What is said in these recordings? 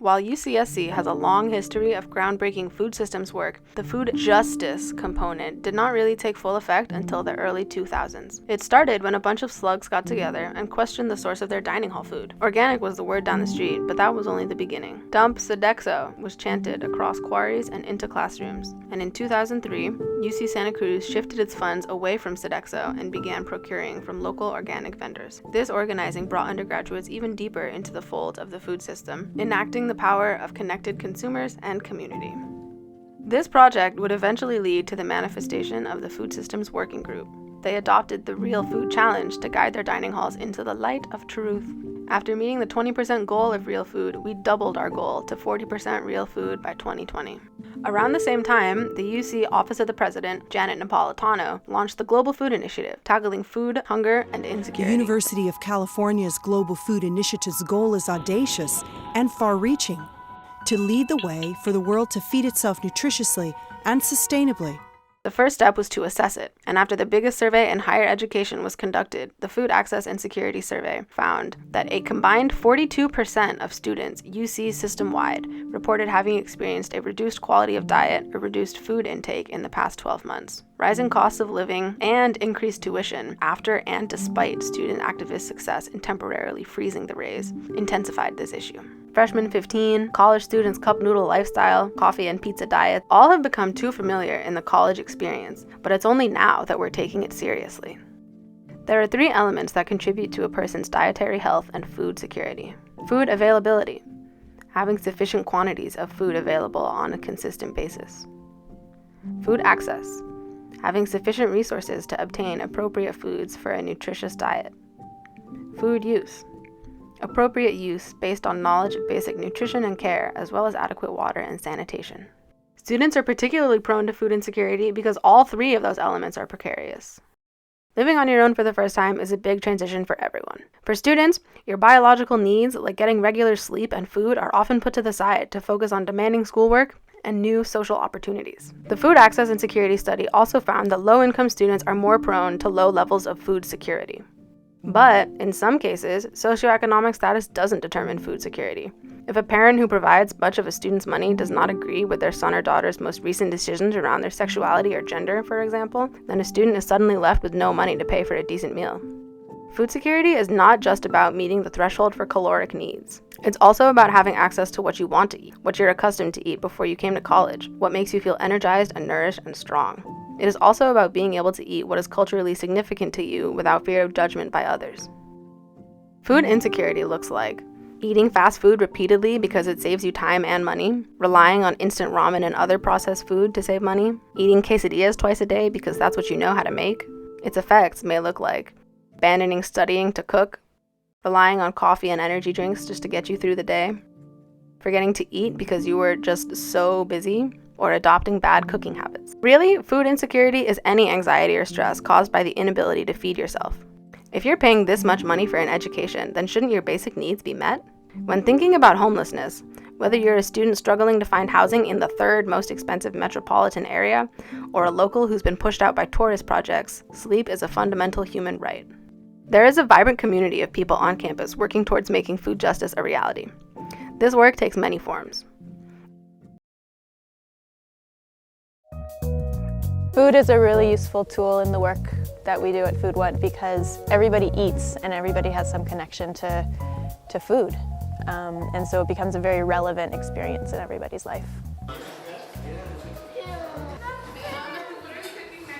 While UCSC has a long history of groundbreaking food systems work, the food justice component did not really take full effect until the early 2000s. It started when a bunch of slugs got together and questioned the source of their dining hall food. Organic was the word down the street, but that was only the beginning. Dump Sodexo was chanted across quarries and into classrooms. And in 2003, UC Santa Cruz shifted its funds away from Sodexo and began procuring from local organic vendors. This organizing brought undergraduates even deeper into the fold of the food system, enacting the power of connected consumers and community. This project would eventually lead to the manifestation of the Food Systems Working Group. They adopted the Real Food Challenge to guide their dining halls into the light of truth. After meeting the 20% goal of real food, we doubled our goal to 40% real food by 2020. Around the same time, the UC Office of the President, Janet Napolitano, launched the Global Food Initiative, tackling food, hunger, and insecurity. The University of California's Global Food Initiative's goal is audacious and far-reaching: to lead the way for the world to feed itself nutritiously and sustainably. The first step was to assess it, and after the biggest survey in higher education was conducted, the Food Access and Security Survey found that a combined 42% of students UC system-wide reported having experienced a reduced quality of diet or reduced food intake in the past 12 months. Rising costs of living and increased tuition after and despite student activist success in temporarily freezing the raise intensified this issue. Freshman 15, college students' cup noodle lifestyle, coffee and pizza diet, all have become too familiar in the college experience, but it's only now that we're taking it seriously. There are 3 elements that contribute to a person's dietary health and food security. Food availability, having sufficient quantities of food available on a consistent basis. Food access, having sufficient resources to obtain appropriate foods for a nutritious diet. Food use, appropriate use based on knowledge of basic nutrition and care, as well as adequate water and sanitation. Students are particularly prone to food insecurity because all 3 of those elements are precarious. Living on your own for the first time is a big transition for everyone. For students, your biological needs, like getting regular sleep and food, are often put to the side to focus on demanding schoolwork and new social opportunities. The Food Access and Security Study also found that low-income students are more prone to low levels of food security. But, in some cases, socioeconomic status doesn't determine food security. If a parent who provides much of a student's money does not agree with their son or daughter's most recent decisions around their sexuality or gender, for example, then a student is suddenly left with no money to pay for a decent meal. Food security is not just about meeting the threshold for caloric needs. It's also about having access to what you want to eat, what you're accustomed to eat before you came to college, what makes you feel energized and nourished and strong. It is also about being able to eat what is culturally significant to you without fear of judgment by others. Food insecurity looks like eating fast food repeatedly because it saves you time and money, relying on instant ramen and other processed food to save money, eating quesadillas twice a day because that's what you know how to make. Its effects may look like abandoning studying to cook, relying on coffee and energy drinks just to get you through the day, forgetting to eat because you were just so busy, or adopting bad cooking habits. Really, food insecurity is any anxiety or stress caused by the inability to feed yourself. If you're paying this much money for an education, then shouldn't your basic needs be met? When thinking about homelessness, whether you're a student struggling to find housing in the 3rd most expensive metropolitan area, or a local who's been pushed out by tourist projects, sleep is a fundamental human right. There is a vibrant community of people on campus working towards making food justice a reality. This work takes many forms. Food is a really useful tool in the work that we do at Food What because everybody eats and everybody has some connection to food. And so it becomes a very relevant experience in everybody's life.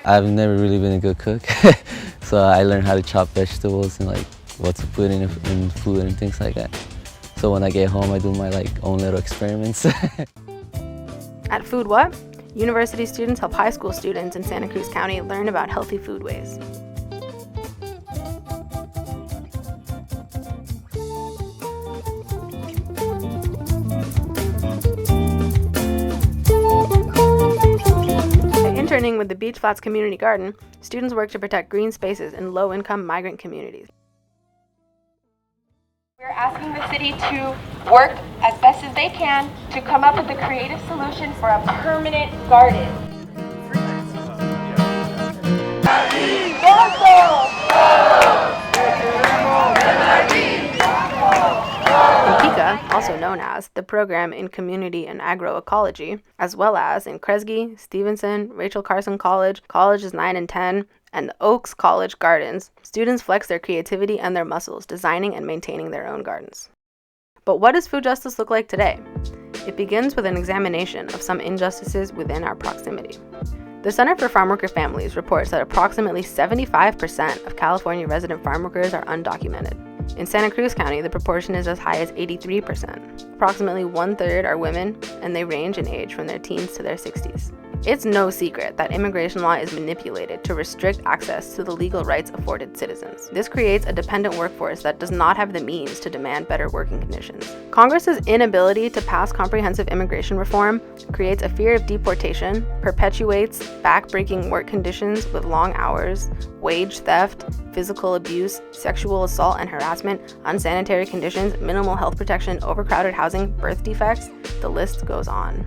I've never really been a good cook, so I learned how to chop vegetables and like what to put in food and things like that. So when I get home, I do my own little experiments. At Food What? University students help high school students in Santa Cruz County learn about healthy food ways. By interning with the Beach Flats Community Garden, students work to protect green spaces in low-income migrant communities. We're asking the city to work as best as they can to come up with a creative solution for a permanent garden. In Pica, also known as the Program in Community and Agroecology, as well as in Kresge, Stevenson, Rachel Carson College, Colleges 9 and 10, and the Oaks College Gardens, students flex their creativity and their muscles designing and maintaining their own gardens. But what does food justice look like today? It begins with an examination of some injustices within our proximity. The Center for Farmworker Families reports that approximately 75% of California resident farmworkers are undocumented. In Santa Cruz County, the proportion is as high as 83%. Approximately 1/3 are women, and they range in age from their teens to their 60s. It's no secret that immigration law is manipulated to restrict access to the legal rights afforded citizens. This creates a dependent workforce that does not have the means to demand better working conditions. Congress's inability to pass comprehensive immigration reform creates a fear of deportation, perpetuates back-breaking work conditions with long hours, wage theft, physical abuse, sexual assault and harassment, unsanitary conditions, minimal health protection, overcrowded housing, birth defects. The list goes on.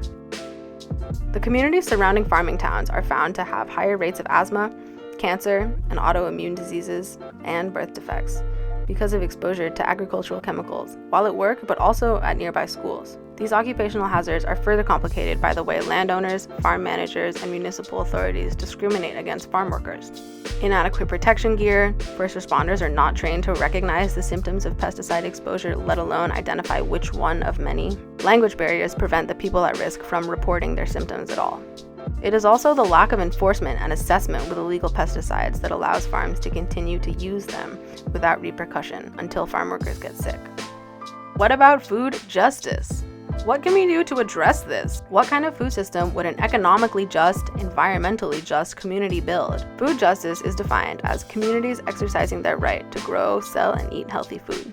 The communities surrounding farming towns are found to have higher rates of asthma, cancer, and autoimmune diseases, and birth defects because of exposure to agricultural chemicals while at work but also at nearby schools. These occupational hazards are further complicated by the way landowners, farm managers, and municipal authorities discriminate against farm workers. Inadequate protection gear, first responders are not trained to recognize the symptoms of pesticide exposure, let alone identify which one of many. Language barriers prevent the people at risk from reporting their symptoms at all. It is also the lack of enforcement and assessment with illegal pesticides that allows farms to continue to use them without repercussion until farm workers get sick. What about food justice? What can we do to address this? What kind of food system would an economically just, environmentally just community build? Food justice is defined as communities exercising their right to grow, sell, and eat healthy food.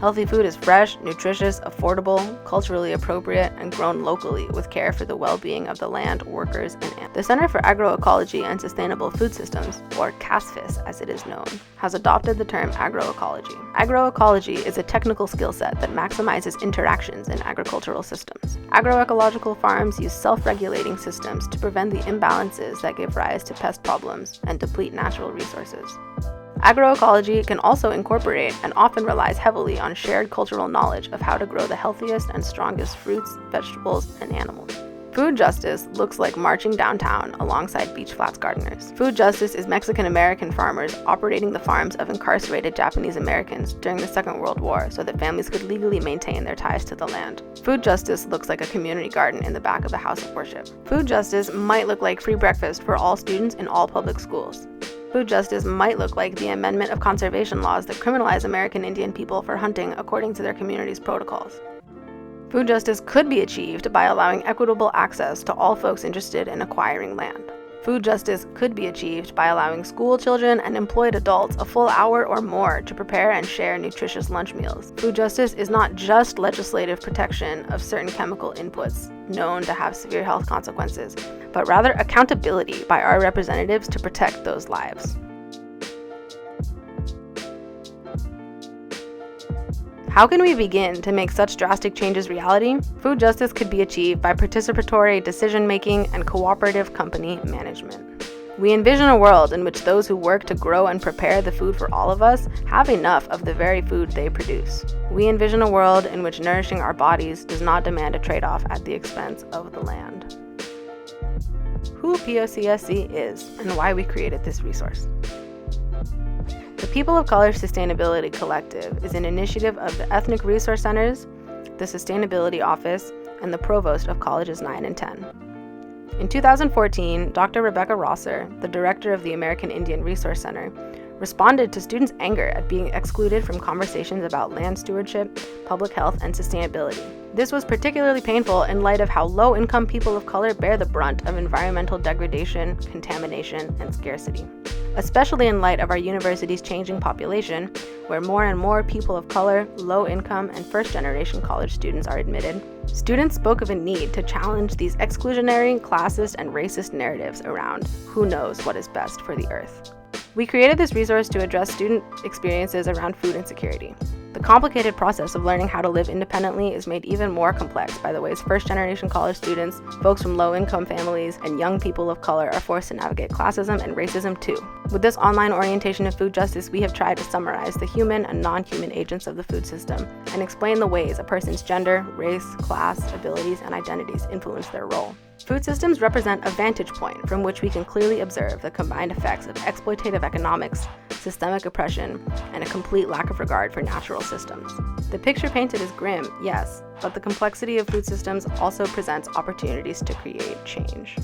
Healthy food is fresh, nutritious, affordable, culturally appropriate, and grown locally with care for the well-being of the land, workers, and animals. The Center for Agroecology and Sustainable Food Systems, or CASFIS as it is known, has adopted the term agroecology. Agroecology is a technical skill set that maximizes interactions in agricultural systems. Agroecological farms use self-regulating systems to prevent the imbalances that give rise to pest problems and deplete natural resources. Agroecology can also incorporate and often relies heavily on shared cultural knowledge of how to grow the healthiest and strongest fruits, vegetables, and animals. Food justice looks like marching downtown alongside Beach Flats gardeners. Food justice is Mexican-American farmers operating the farms of incarcerated Japanese Americans during the Second World War so that families could legally maintain their ties to the land. Food justice looks like a community garden in the back of a house of worship. Food justice might look like free breakfast for all students in all public schools. Food justice might look like the amendment of conservation laws that criminalize American Indian people for hunting according to their community's protocols. Food justice could be achieved by allowing equitable access to all folks interested in acquiring land. Food justice could be achieved by allowing school children and employed adults a full hour or more to prepare and share nutritious lunch meals. Food justice is not just legislative protection of certain chemical inputs known to have severe health consequences, but rather accountability by our representatives to protect those lives. How can we begin to make such drastic changes reality? Food justice could be achieved by participatory decision-making and cooperative company management. We envision a world in which those who work to grow and prepare the food for all of us have enough of the very food they produce. We envision a world in which nourishing our bodies does not demand a trade-off at the expense of the land. Who POCSC is and why we created this resource. The People of Color Sustainability Collective is an initiative of the Ethnic Resource Centers, the Sustainability Office, and the Provost of Colleges 9 and 10. In 2014, Dr. Rebecca Rosser, the director of the American Indian Resource Center, responded to students' anger at being excluded from conversations about land stewardship, public health, and sustainability. This was particularly painful in light of how low-income people of color bear the brunt of environmental degradation, contamination, and scarcity. Especially in light of our university's changing population, where more and more people of color, low-income, and first-generation college students are admitted, students spoke of a need to challenge these exclusionary, classist, and racist narratives around who knows what is best for the earth. We created this resource to address student experiences around food insecurity. The The complicated process of learning how to live independently is made even more complex by the ways first-generation college students, folks from low-income families, and young people of color are forced to navigate classism and racism too. With this online orientation of food justice, we have tried to summarize the human and non-human agents of the food system and explain the ways a person's gender, race, class, abilities, and identities influence their role. Food systems represent a vantage point from which we can clearly observe the combined effects of exploitative economics, systemic oppression, and a complete lack of regard for natural systems. The picture painted is grim, yes, but the complexity of food systems also presents opportunities to create change.